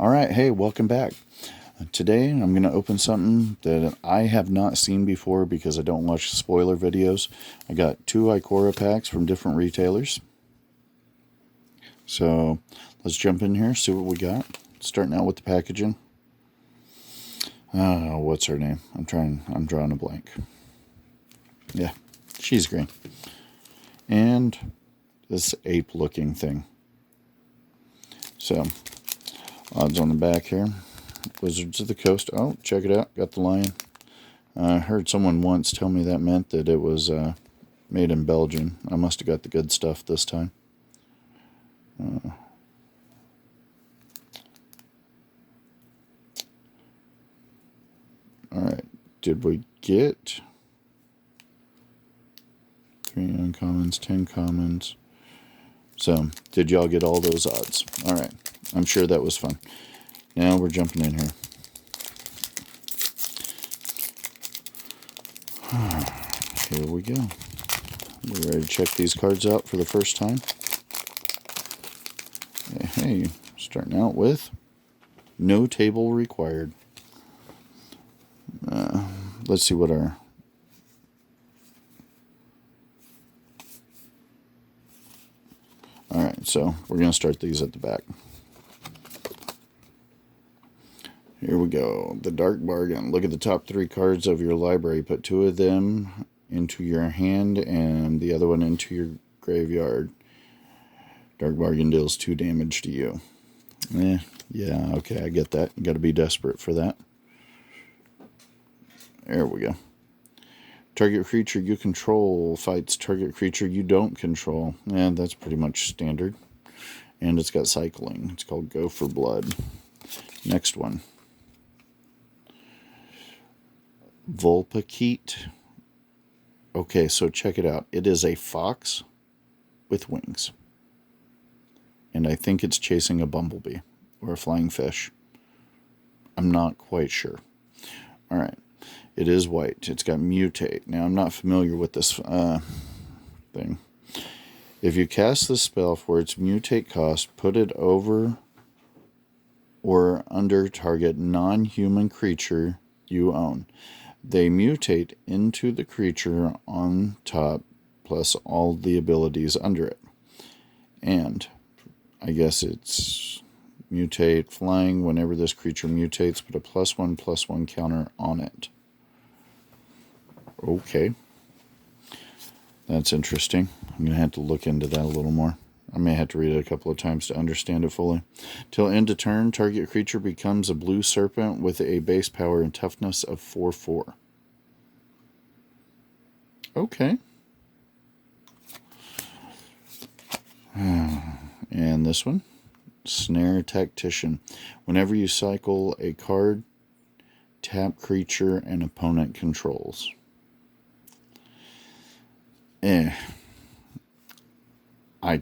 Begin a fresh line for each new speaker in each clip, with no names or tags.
Alright, hey, welcome back. Today I'm going to open something that I have not seen before because I don't watch spoiler videos. I got 2 Ikora packs from different retailers. So let's jump in here, see what we got. Starting out with the packaging. What's her name? I'm drawing a blank. Yeah, she's green. And this ape looking thing. So odds on the back here. Wizards of the Coast. Oh, check it out. Got the lion. I heard someone once tell me that meant that it was made in Belgium. I must have got the good stuff this time. Alright. Did we get 3 uncommons, 10 commons? So, did y'all get all those odds? Alright. I'm sure that was fun. Now we're jumping in here. Here we go. We're ready to check these cards out for the first time. Hey, starting out with no table required. Let's see what our... Alright, so we're going to start these at the back. Here we go. The Dark Bargain. Look at the top 3 cards of your library. Put 2 of them into your hand and the other one into your graveyard. Dark Bargain deals 2 damage to you. Yeah, okay, I get that. You got to be desperate for that. There we go. Target creature you control fights target creature you don't control. And that's pretty much standard. And it's got cycling. It's called Go for Blood. Next one. Volpakeet. Okay, so check it out. It is a fox with wings. And I think it's chasing a bumblebee or a flying fish. I'm not quite sure. Alright. It is white. It's got mutate. Now, I'm not familiar with this thing. If you cast this spell for its mutate cost, put it over or under target non-human creature you own. They mutate into the creature on top, plus all the abilities under it. And I guess it's mutate flying. Whenever this creature mutates, put a +1/+1 counter on it. Okay. That's interesting. I'm going to have to look into that a little more. I may have to read it a couple of times to understand it fully. Till end of turn, target creature becomes a blue serpent with a base power and toughness of 4/4. Okay. And this one, Snare Tactician. Whenever you cycle a card, tap creature and opponent controls. I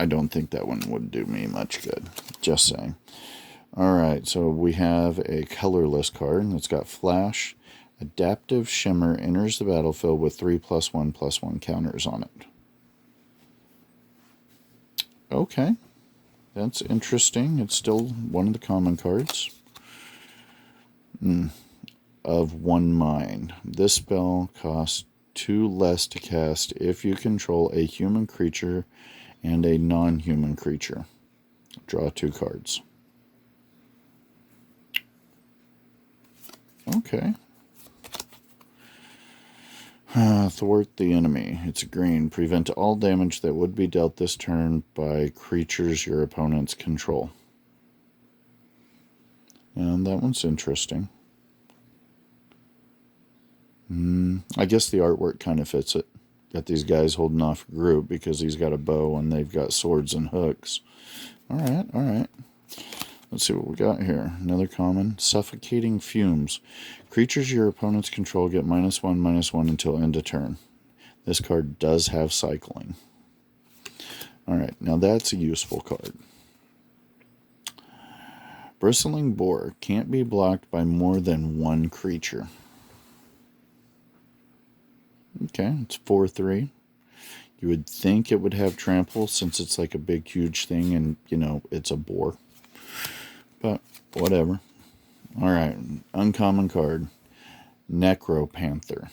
don't think that one would do me much good. Just saying. Alright, so we have a colorless card that's got Flash. Adaptive Shimmer enters the battlefield with 3 +1/+1 counters on it. Okay. That's interesting. It's still one of the common cards. Of 1 mind. This spell costs 2 less to cast if you control a human creature and a non-human creature. Draw 2 cards. Okay. Thwart the enemy. It's green. Prevent all damage that would be dealt this turn by creatures your opponents control. And that one's interesting. I guess the artwork kind of fits it. Got these guys holding off a group because he's got a bow and they've got swords and hooks. Alright. Let's see what we got here. Another common. Suffocating Fumes. Creatures your opponents control get -1/-1 until end of turn. This card does have cycling. Alright, now that's a useful card. Bristling Boar. Can't be blocked by more than 1 creature. Okay, it's 4/3. You would think it would have trample since it's like a big, huge thing and, you know, it's a boar. But Whatever. Alright, uncommon card. Necropanther.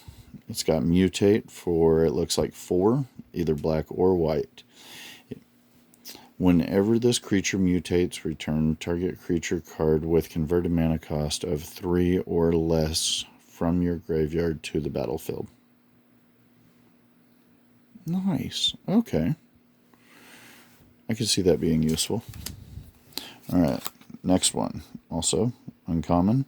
It's got mutate for, it looks like 4, either black or white. Whenever this creature mutates, return target creature card with converted mana cost of 3 or less from your graveyard to the battlefield. Nice. Okay. I can see that being useful. Alright, next one. Also, uncommon.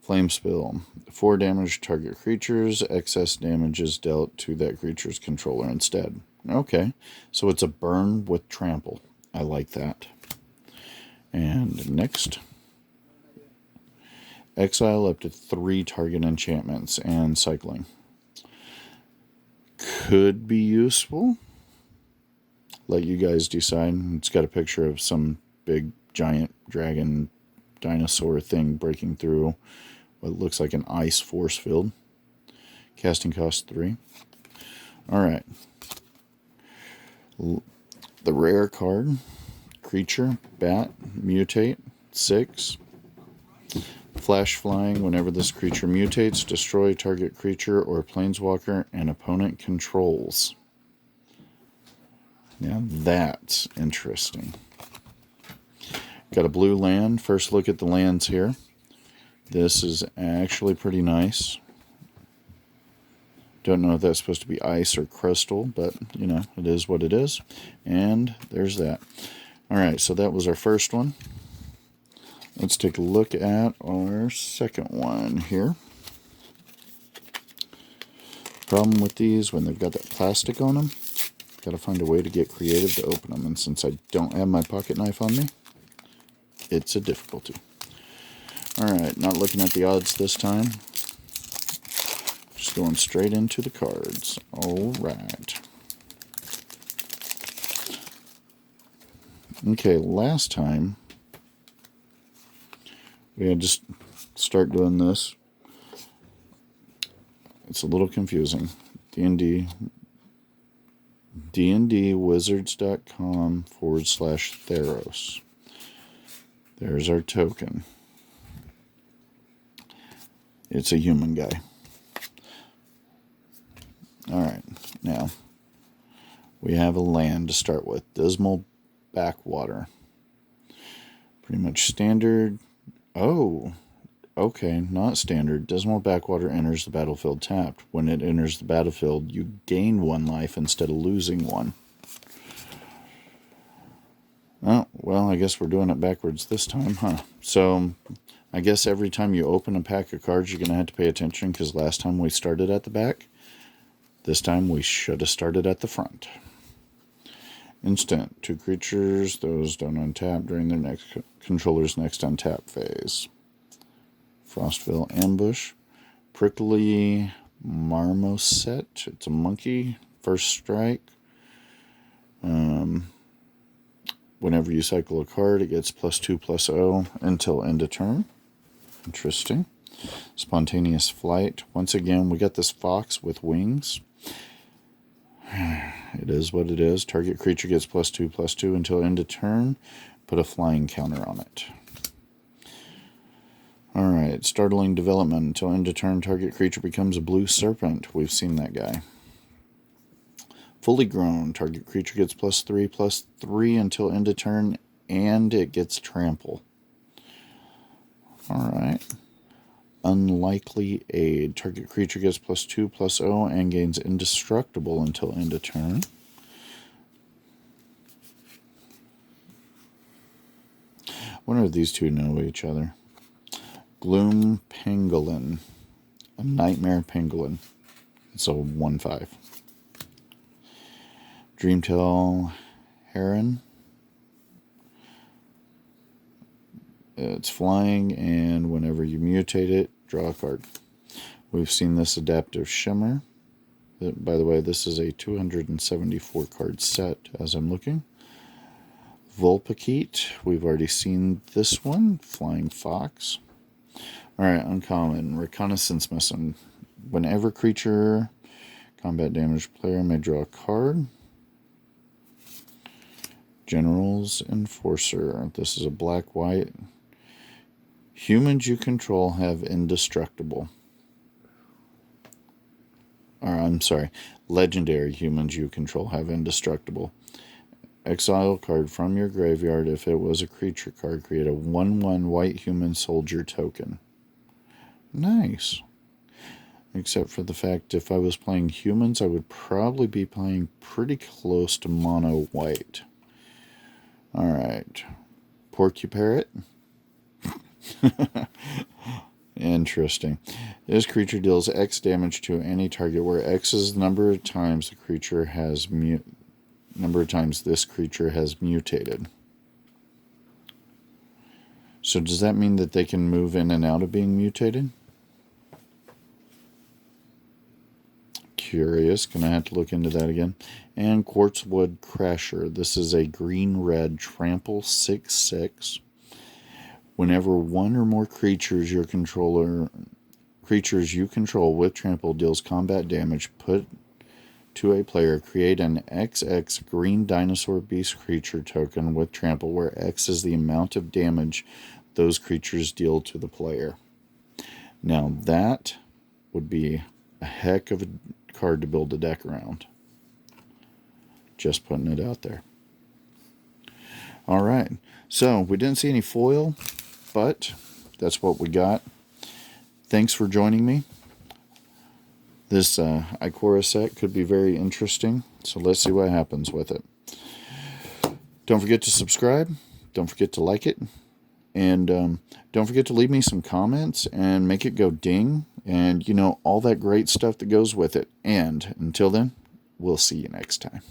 Flame Spill. 4 damage to target creatures. Excess damage is dealt to that creature's controller instead. Okay, so it's a burn with trample. I like that. And next. Exile up to 3 target enchantments and cycling. Could be useful. Let you guys decide. It's got a picture of some big giant dragon dinosaur thing breaking through what looks like an ice force field. Casting cost 3. Alright. The rare card. Creature. Bat. Mutate. 6. Flash flying. Whenever this creature mutates, destroy target creature or planeswalker an opponent controls. Now that's interesting. Got a blue land. First look at the lands here. This is actually pretty nice. Don't know if that's supposed to be ice or crystal, but, you know, it is what it is. And there's that. Alright, so that was our first one. Let's take a look at our second one here. Problem with these, when they've got that plastic on them, got to find a way to get creative to open them. And since I don't have my pocket knife on me, it's a difficulty. Alright, not looking at the odds this time. Just going straight into the cards. Alright. Okay, last time we had to start doing this. It's a little confusing. dndwizards.com/Theros. There's our token. It's a human guy. Alright, now we have a land to start with. Dismal Backwater. Pretty much standard. Oh, okay, not standard. Dismal Backwater enters the battlefield tapped. When it enters the battlefield, you gain 1 life instead of losing 1. Oh, well, I guess we're doing it backwards this time, huh? So, I guess every time you open a pack of cards, you're going to have to pay attention, because last time we started at the back. This time we should have started at the front. Instant. 2 creatures. Those don't untap during their next controller's next untap phase. Frostville Ambush. Prickly Marmoset. It's a monkey. First strike. Whenever you cycle a card, it gets +2/+0 until end of turn. Interesting. Spontaneous Flight. Once again, we got this fox with wings. It is what it is. Target creature gets +2/+2 until end of turn. Put a flying counter on it. Alright, Startling Development. Until end of turn, target creature becomes a blue serpent. We've seen that guy. Fully Grown. Target creature gets +3/+3 until end of turn, and it gets trample. Alright. Unlikely Aid. Target creature gets +2/+0 and gains indestructible until end of turn. I wonder if these two know each other. Gloom Pangolin. A Nightmare Pangolin. It's a 1/5. Dreamtail Heron. It's flying, and whenever you mutate it, draw a card. We've seen this Adaptive Shimmer. By the way, this is a 274 card set as I'm looking. Vulpikeet. We've already seen this one. Flying Fox. Alright, uncommon. Reconnaissance Mission. Whenever creature, combat damage player may draw a card. General's Enforcer. This is a black-white. Humans you control have indestructible. Or, I'm sorry, legendary humans you control have indestructible. Exile card from your graveyard. If it was a creature card, create a 1/1 white human soldier token. Nice. Except for the fact if I was playing humans, I would probably be playing pretty close to mono white. Alright. Porcuparrot. Interesting. This creature deals X damage to any target, where X is the number of times the creature has this creature has mutated. So does that mean that they can move in and out of being mutated? Curious. Gonna have to look into that again. And Quartzwood Crasher. This is a green-red trample 6/6. Whenever one or more creatures you control with trample deals combat damage, put to a player, create an XX green dinosaur beast creature token with trample, where X is the amount of damage those creatures deal to the player. Now that would be a heck of a card to build a deck around. Just putting it out there. Alright, so we didn't see any foil, but that's what we got. Thanks for joining me. This Ikora set could be very interesting, so let's see what happens with it. Don't forget to subscribe. Don't forget to like it. And don't forget to leave me some comments and make it go ding. And, all that great stuff that goes with it. And until then, we'll see you next time.